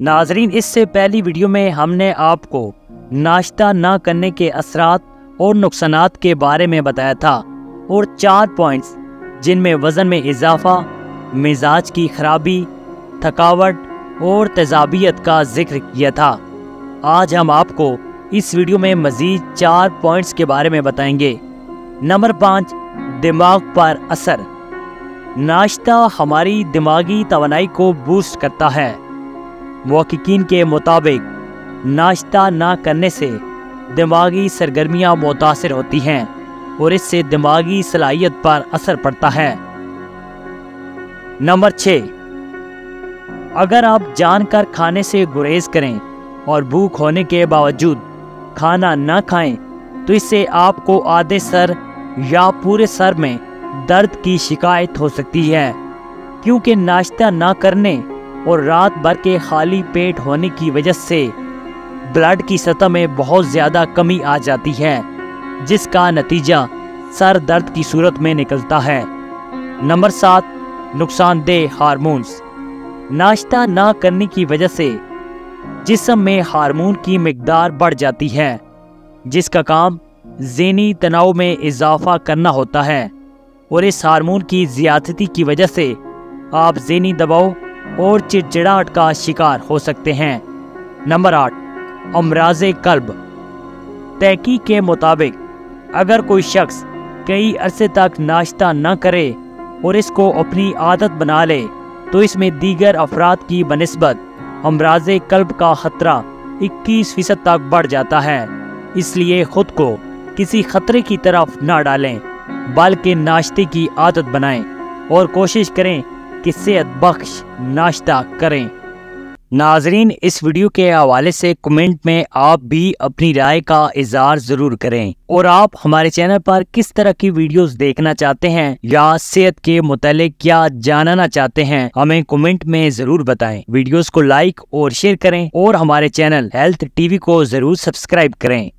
नाजरीन, इससे पहली वीडियो में हमने आपको नाश्ता ना करने के असरात और नुकसानात के बारे में बताया था और 4 पॉइंट्स जिनमें वज़न में इजाफा, मिजाज की खराबी, थकावट और तेजाबियत का जिक्र किया था। आज हम आपको इस वीडियो में मज़ीद 4 पॉइंट्स के बारे में बताएंगे। नंबर 5, दिमाग पर असर। नाश्ता हमारी दिमागी तवानाई को बूस्ट करता है। मुहक्किकीन के मुताबिक नाश्ता ना करने से दिमागी सरगर्मियां मुतासिर होती हैं और इससे दिमागी सलाहियत पर असर पड़ता है। नंबर 6, अगर आप जानकर खाने से गुरेज करें और भूख होने के बावजूद खाना ना खाएं तो इससे आपको आधे सर या पूरे सर में दर्द की शिकायत हो सकती है, क्योंकि नाश्ता ना करने और रात भर के खाली पेट होने की वजह से ब्लड की सतह में बहुत ज़्यादा कमी आ जाती है, जिसका नतीजा सर दर्द की सूरत में निकलता है। नंबर 7, नुकसानदेह हार्मोन्स। नाश्ता ना करने की वजह से जिस्म में हार्मोन की मिकदार बढ़ जाती है, जिसका काम ज़हनी तनाव में इजाफा करना होता है और इस हार्मोन की ज़्यादती की वजह से आप ज़हनी दबाव और चिड़चिड़ाहट का शिकार हो सकते हैं। नंबर 8, अमराज़े क़ल्ब। तहकीक के मुताबिक अगर कोई शख्स कई अरसे तक नाश्ता न करे और इसको अपनी आदत बना ले तो इसमें दीगर अफराद की बनिस्बत अमराज़े क़ल्ब का ख़तरा 21% तक बढ़ जाता है। इसलिए ख़ुद को किसी ख़तरे की तरफ ना डालें, बल्कि नाश्ते की आदत बनाएं और कोशिश करें कि सेहत बख्श नाश्ता करें। नाजरीन, इस वीडियो के हवाले से कमेंट में आप भी अपनी राय का इज़हार ज़रूर करें और आप हमारे चैनल पर किस तरह की वीडियोस देखना चाहते हैं या सेहत के मुतालिक क्या जानना चाहते हैं, हमें कमेंट में ज़रूर बताएं। वीडियोस को लाइक और शेयर करें और हमारे चैनल हेल्थ टीवी को ज़रूर सब्सक्राइब करें।